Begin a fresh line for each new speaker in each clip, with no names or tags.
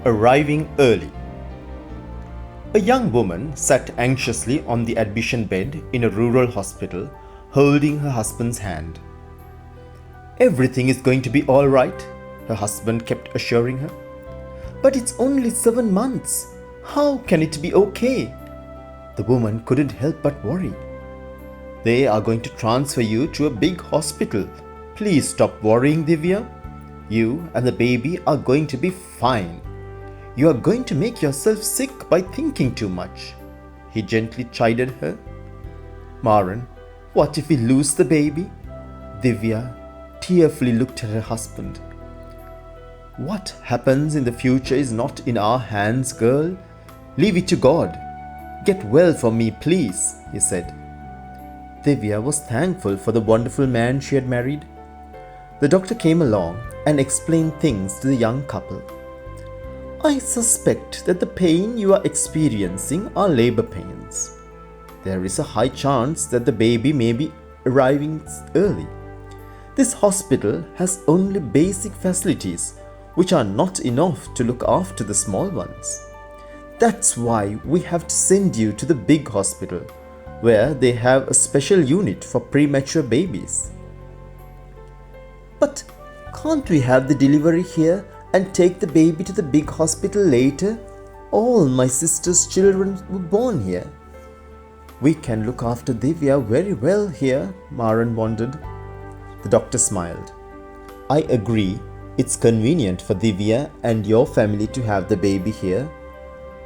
Arriving early. A young woman sat anxiously on the admission bed in a rural hospital, holding her husband's hand. "Everything is going to be all right," her husband kept assuring her. "But it's only 7 months. How can it be okay?" The woman couldn't help but worry. "They are going to transfer you to a big hospital. Please stop worrying, Divya. You and the baby are going to be fine. You are going to make yourself sick by thinking too much," he gently chided her. "Maran, what if we lose the baby?" Divya tearfully looked at her husband. "What happens in the future is not in our hands, girl. Leave it to God. Get well for me, please," he said. Divya was thankful for the wonderful man she had married. The doctor came along and explained things to the young couple. "I suspect that the pain you are experiencing are labor pains. There is a high chance that the baby may be arriving early. This hospital has only basic facilities, which are not enough to look after the small ones. That's why we have to send you to the big hospital, where they have a special unit for premature babies." "But can't we have the delivery here and take the baby to the big hospital later? All my sister's children were born here." "We can look after Divya very well here," Maran wondered. The doctor smiled. "I agree it's convenient for Divya and your family to have the baby here,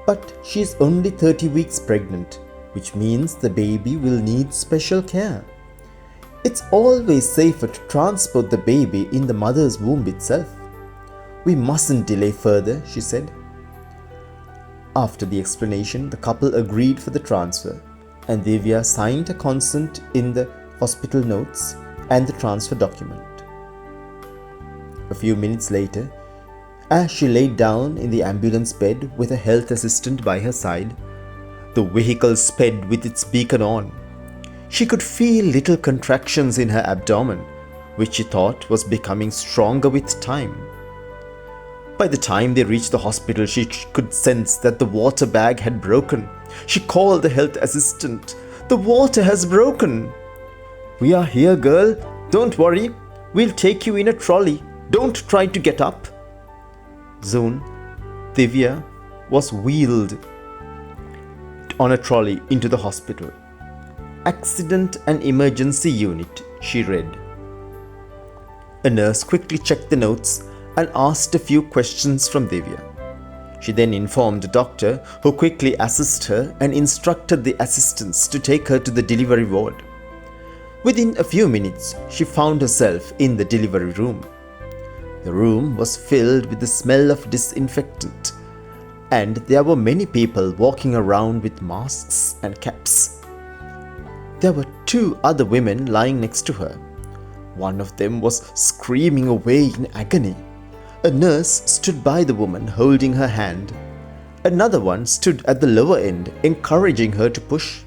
but she is only 30 weeks pregnant, which means the baby will need special care. It's always safer to transport the baby in the mother's womb itself. We mustn't delay further," she said. After the explanation, the couple agreed for the transfer, and Divya signed a consent in the hospital notes and the transfer document. A few minutes later, as she laid down in the ambulance bed with a health assistant by her side, the vehicle sped with its beacon on. She could feel little contractions in her abdomen, which she thought was becoming stronger with time. By the time they reached the hospital, she could sense that the water bag had broken. She called the health assistant. "The water has broken." "We are here, girl. Don't worry. We'll take you in a trolley. Don't try to get up." Soon, Divya was wheeled on a trolley into the hospital. "Accident and emergency unit," she read. A nurse quickly checked the notes and asked a few questions from Divya. She then informed the doctor, who quickly assessed her and instructed the assistants to take her to the delivery ward. Within a few minutes, she found herself in the delivery room. The room was filled with the smell of disinfectant, and there were many people walking around with masks and caps. There were 2 other women lying next to her. One of them was screaming away in agony. A nurse stood by the woman, holding her hand. Another one stood at the lower end, encouraging her to push.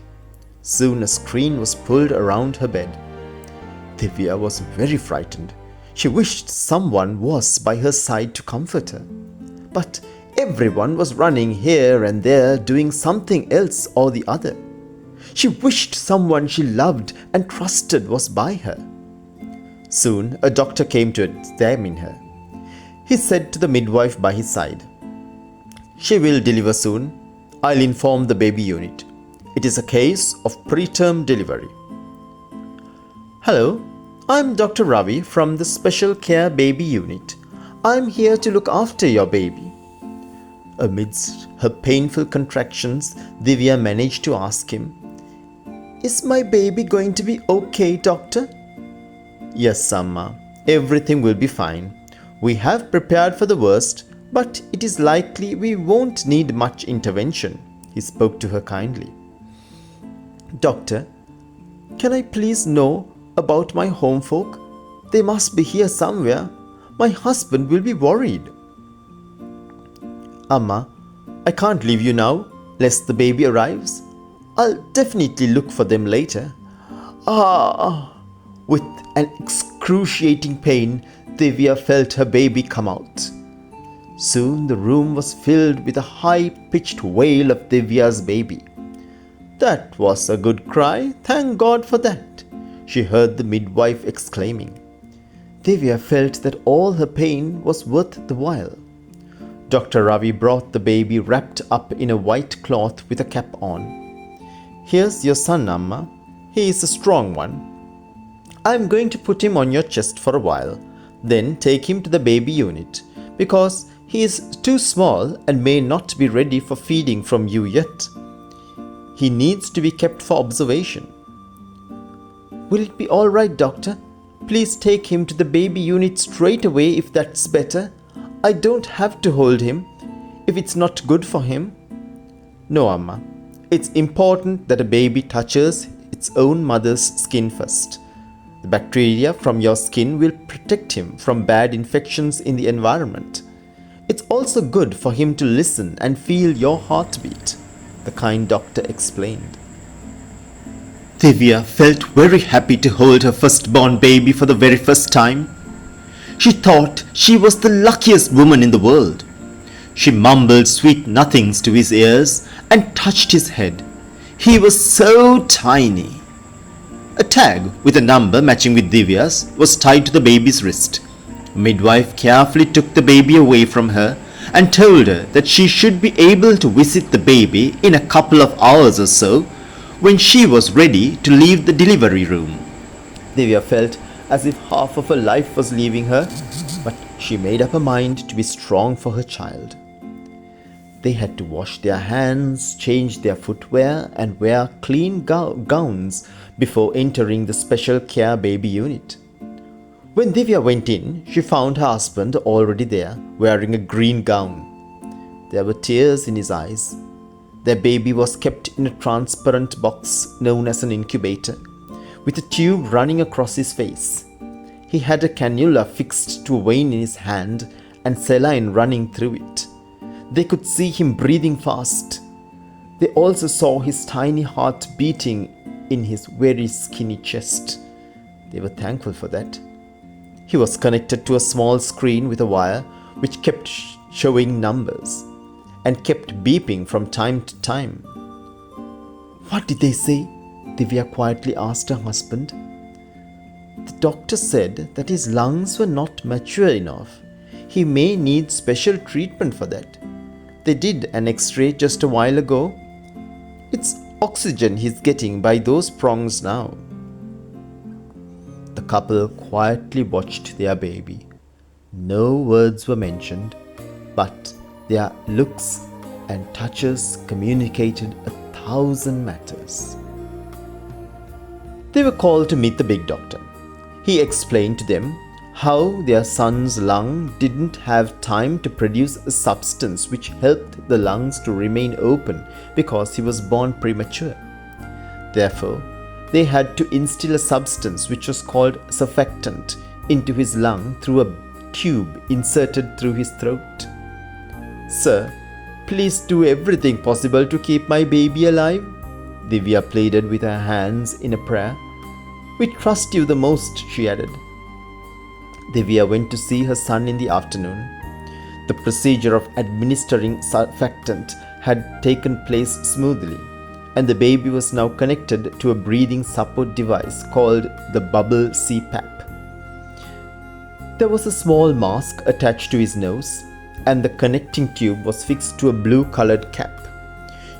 Soon a screen was pulled around her bed. Divya was very frightened. She wished someone was by her side to comfort her. But everyone was running here and there, doing something else or the other. She wished someone she loved and trusted was by her. Soon a doctor came to examine her. He said to the midwife by his side, "She will deliver soon. I'll inform the baby unit. It is a case of preterm delivery." "Hello, I'm Dr. Ravi from the Special Care Baby Unit. I'm here to look after your baby." Amidst her painful contractions, Divya managed to ask him, "Is my baby going to be okay, doctor?" "Yes, Amma. Everything will be fine. We have prepared for the worst, but it is likely we won't need much intervention," he spoke to her kindly. "Doctor, can I please know about my home folk? They must be here somewhere. My husband will be worried." "Amma, I can't leave you now, lest the baby arrives. I'll definitely look for them later." With an excruciating pain, Divya felt her baby come out. Soon the room was filled with a high-pitched wail of Divya's baby. "That was a good cry, thank God for that," she heard the midwife exclaiming. Divya felt that all her pain was worth the while. Dr. Ravi brought the baby wrapped up in a white cloth with a cap on. "Here's your son, Amma. He is a strong one. I'm going to put him on your chest for a while, then take him to the baby unit, because he is too small and may not be ready for feeding from you yet. He needs to be kept for observation." "Will it be all right, doctor? Please take him to the baby unit straight away if that's better. I don't have to hold him if it's not good for him." "No, Amma. It's important that a baby touches its own mother's skin first. The bacteria from your skin will protect him from bad infections in the environment. It's also good for him to listen and feel your heartbeat," the kind doctor explained. Divya felt very happy to hold her firstborn baby for the very first time. She thought she was the luckiest woman in the world. She mumbled sweet nothings to his ears and touched his head. He was so tiny. A tag with a number matching with Divya's was tied to the baby's wrist. A midwife carefully took the baby away from her and told her that she should be able to visit the baby in a couple of hours or so when she was ready to leave the delivery room. Divya felt as if half of her life was leaving her, but she made up her mind to be strong for her child. They had to wash their hands, change their footwear, and wear clean gowns before entering the special care baby unit. When Divya went in, she found her husband already there, wearing a green gown. There were tears in his eyes. Their baby was kept in a transparent box known as an incubator, with a tube running across his face. He had a cannula fixed to a vein in his hand and saline running through it. They could see him breathing fast. They also saw his tiny heart beating in his very skinny chest. They were thankful for that. He was connected to a small screen with a wire which kept showing numbers and kept beeping from time to time. "What did they say?" Divya quietly asked her husband. "The doctor said that his lungs were not mature enough. He may need special treatment for that. They did an X-ray just a while ago. It's oxygen he's getting by those prongs now." The couple quietly watched their baby. No words were mentioned, but their looks and touches communicated 1,000 matters. They were called to meet the big doctor. He explained to them how their son's lung didn't have time to produce a substance which helped the lungs to remain open because he was born premature. Therefore, they had to instill a substance which was called surfactant into his lung through a tube inserted through his throat. "Sir, please do everything possible to keep my baby alive," Divya pleaded with her hands in a prayer. "We trust you the most," she added. Divya went to see her son in the afternoon. The procedure of administering surfactant had taken place smoothly, and the baby was now connected to a breathing support device called the bubble CPAP. There was a small mask attached to his nose, and the connecting tube was fixed to a blue-colored cap.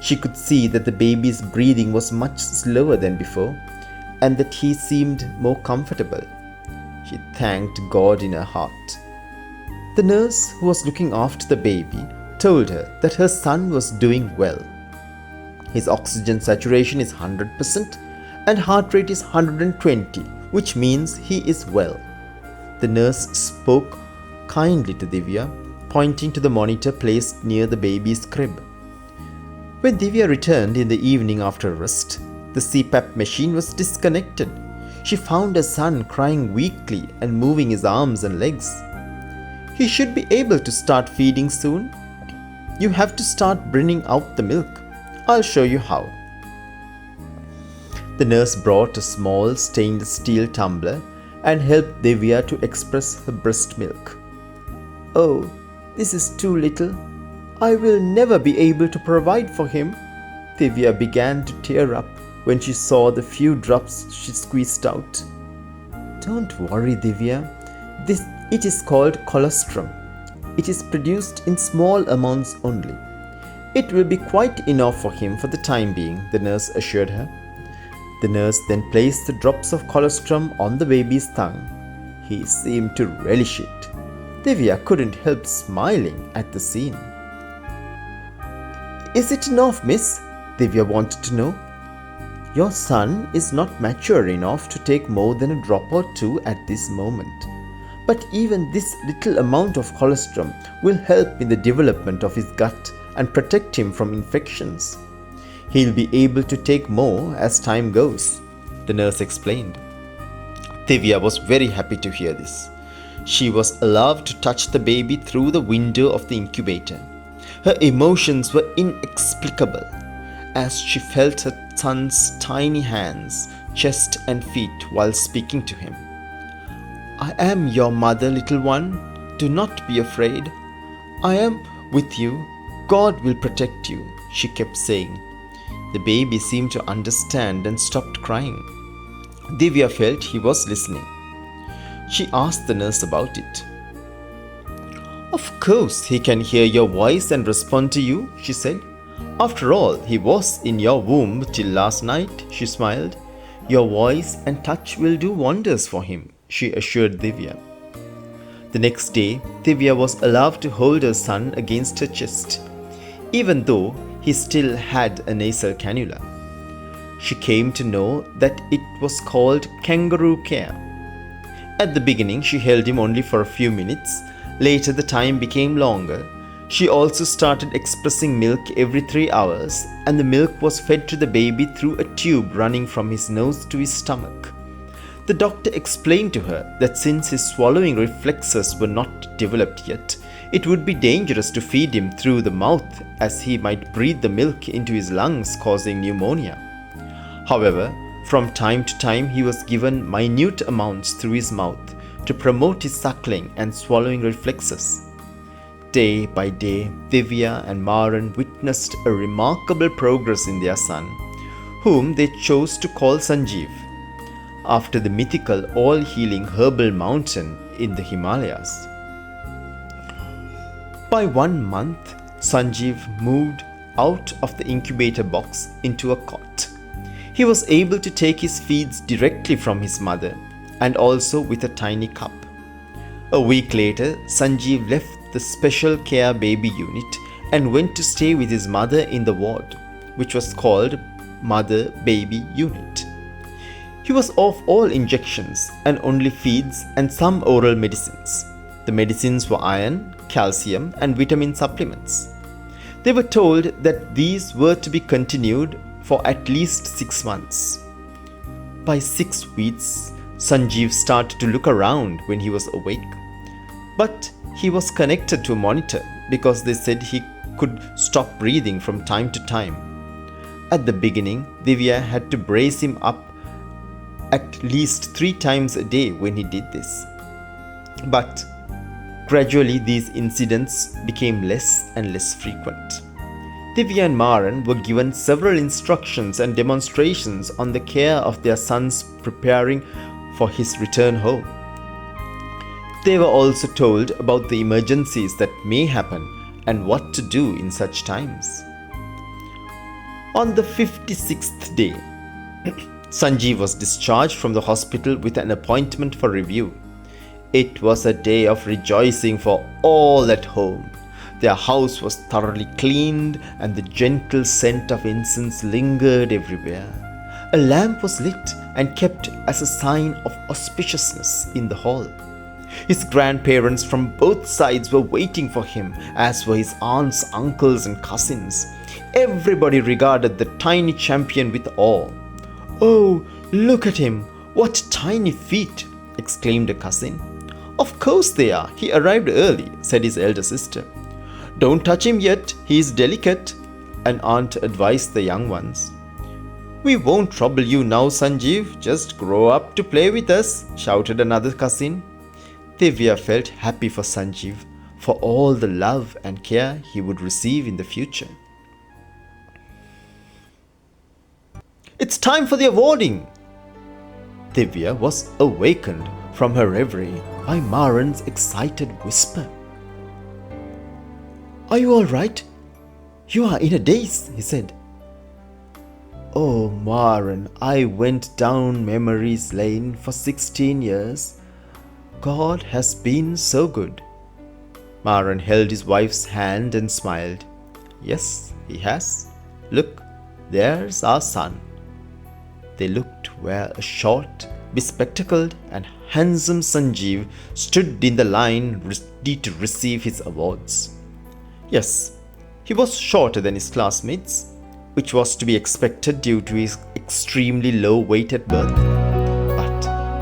She could see that the baby's breathing was much slower than before, and that he seemed more comfortable. She thanked God in her heart. The nurse who was looking after the baby told her that her son was doing well. His oxygen saturation is 100% and heart rate is 120, which means he is well. The nurse spoke kindly to Divya, pointing to the monitor placed near the baby's crib. When Divya returned in the evening after rest, the CPAP machine was disconnected. She found her son crying weakly and moving his arms and legs. "He should be able to start feeding soon. You have to start bringing out the milk. I'll show you how." The nurse brought a small stainless steel tumbler and helped Divya to express her breast milk. "Oh, This is too little. I will never be able to provide for him." Divya began to tear up when she saw the few drops she squeezed out. "Don't worry, Divya. It is called colostrum. It is produced in small amounts only. It will be quite enough for him for the time being," the nurse assured her. The nurse then placed the drops of colostrum on the baby's tongue. He seemed to relish it. Divya couldn't help smiling at the scene. "Is it enough, miss?" Divya wanted to know. "Your son is not mature enough to take more than a drop or two at this moment. But even this little amount of colostrum will help in the development of his gut and protect him from infections. He'll be able to take more as time goes," the nurse explained. Divya was very happy to hear this. She was allowed to touch the baby through the window of the incubator. Her emotions were inexplicable as she felt her son's tiny hands, chest and feet while speaking to him. "I am your mother, little one. Do not be afraid. I am with you. God will protect you," she kept saying. The baby seemed to understand and stopped crying. Divya felt he was listening. She asked the nurse about it. "Of course he can hear your voice and respond to you," she said. "After all, he was in your womb till last night," she smiled. "Your voice and touch will do wonders for him," she assured Divya. The next day, Divya was allowed to hold her son against her chest, even though he still had a nasal cannula. She came to know that it was called kangaroo care. At the beginning, she held him only for a few minutes. Later, the time became longer. She also started expressing milk every 3 hours, and the milk was fed to the baby through a tube running from his nose to his stomach. The doctor explained to her that since his swallowing reflexes were not developed yet, it would be dangerous to feed him through the mouth as he might breathe the milk into his lungs, causing pneumonia. However, from time to time he was given minute amounts through his mouth to promote his suckling and swallowing reflexes. Day by day, Divya and Maran witnessed a remarkable progress in their son, whom they chose to call Sanjeev, after the mythical all-healing herbal mountain in the Himalayas. By 1 month, Sanjeev moved out of the incubator box into a cot. He was able to take his feeds directly from his mother and also with a tiny cup. A week later, Sanjeev left the special care baby unit and went to stay with his mother in the ward, which was called Mother-Baby Unit. He was off all injections and only feeds and some oral medicines. The medicines were iron, calcium, and vitamin supplements. They were told that these were to be continued for at least 6 months. By 6 weeks, Sanjeev started to look around when he was awake. But he was connected to a monitor because they said he could stop breathing from time to time. At the beginning, Divya had to brace him up at least 3 times a day when he did this. But gradually these incidents became less and less frequent. Divya and Maran were given several instructions and demonstrations on the care of their sons preparing for his return home. They were also told about the emergencies that may happen and what to do in such times. On the 56th day, Sanjeev was discharged from the hospital with an appointment for review. It was a day of rejoicing for all at home. Their house was thoroughly cleaned and the gentle scent of incense lingered everywhere. A lamp was lit and kept as a sign of auspiciousness in the hall. His grandparents from both sides were waiting for him, as were his aunts, uncles, and cousins. Everybody regarded the tiny champion with awe. "Oh, look at him! What tiny feet!" exclaimed a cousin. "Of course they are. He arrived early," said his elder sister. "Don't touch him yet. He is delicate," an aunt advised the young ones. "We won't trouble you now, Sanjeev. Just grow up to play with us," shouted another cousin. Divya felt happy for Sanjeev, for all the love and care he would receive in the future. "It's time for the awarding!" Divya was awakened from her reverie by Maran's excited whisper. "Are you all right? You are in a daze," he said. "Oh, Maran, I went down memory's lane for 16 years. God has been so good." Maran held his wife's hand and smiled. "Yes, he has. Look, there's our son." They looked where a short, bespectacled and handsome Sanjeev stood in the line ready to receive his awards. Yes, he was shorter than his classmates, which was to be expected due to his extremely low weight at birth, but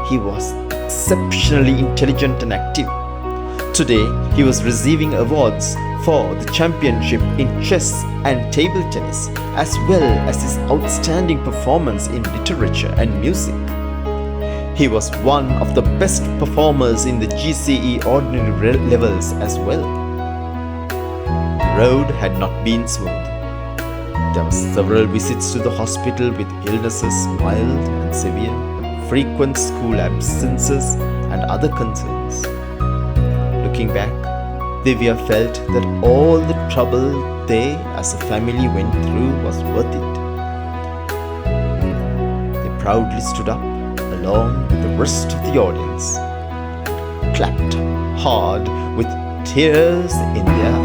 he was exceptionally intelligent and active. Today, he was receiving awards for the championship in chess and table tennis, as well as his outstanding performance in literature and music. He was one of the best performers in the GCE ordinary levels as well. The road had not been smooth. There were several visits to the hospital with illnesses mild and severe, frequent school absences, and other concerns. Looking back, Divya felt that all the trouble they as a family went through was worth it. They proudly stood up along with the rest of the audience, clapped hard with tears in their